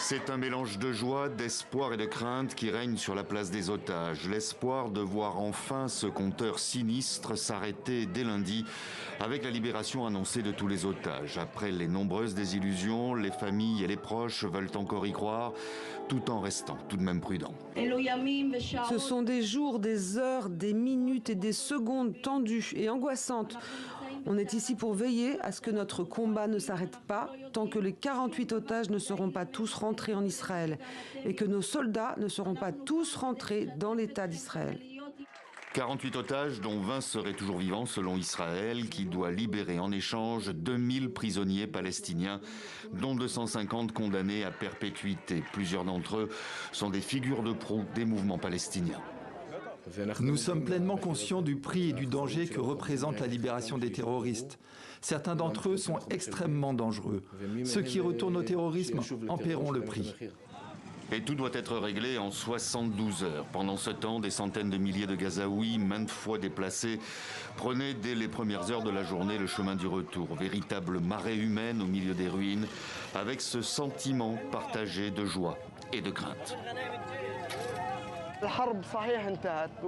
C'est un mélange de joie, d'espoir et de crainte qui règne sur la place des otages. L'espoir de voir enfin ce compteur sinistre s'arrêter dès lundi avec la libération annoncée de tous les otages. Après les nombreuses désillusions, les familles et les proches veulent encore y croire, tout en restant tout de même prudents. Ce sont des jours, des heures, des minutes et des secondes tendues et angoissantes. On est ici pour veiller à ce que notre combat ne s'arrête pas tant que les 48 otages ne seront pas tous rentrés en Israël et que nos soldats ne seront pas tous rentrés dans l'État d'Israël. 48 otages, dont 20 seraient toujours vivants selon Israël, qui doit libérer en échange 2000 prisonniers palestiniens, dont 250 condamnés à perpétuité. Plusieurs d'entre eux sont des figures de proue des mouvements palestiniens. Nous sommes pleinement conscients du prix et du danger que représente la libération des terroristes. Certains d'entre eux sont extrêmement dangereux. Ceux qui retournent au terrorisme en paieront le prix. Et tout doit être réglé en 72 heures. Pendant ce temps, des centaines de milliers de Gazaouis, maintes fois déplacés, prenaient dès les premières heures de la journée le chemin du retour. Véritable marée humaine au milieu des ruines, avec ce sentiment partagé de joie et de crainte.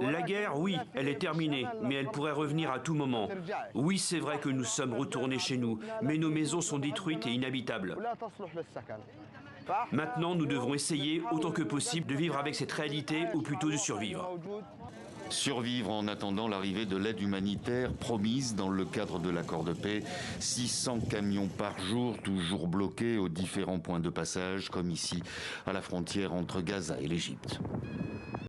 La guerre, oui, elle est terminée, mais elle pourrait revenir à tout moment. Oui, c'est vrai que nous sommes retournés chez nous, mais nos maisons sont détruites et inhabitables. Maintenant, nous devons essayer, autant que possible, de vivre avec cette réalité, ou plutôt de survivre. Survivre en attendant l'arrivée de l'aide humanitaire promise dans le cadre de l'accord de paix. 600 camions par jour, toujours bloqués aux différents points de passage, comme ici, à la frontière entre Gaza et l'Égypte.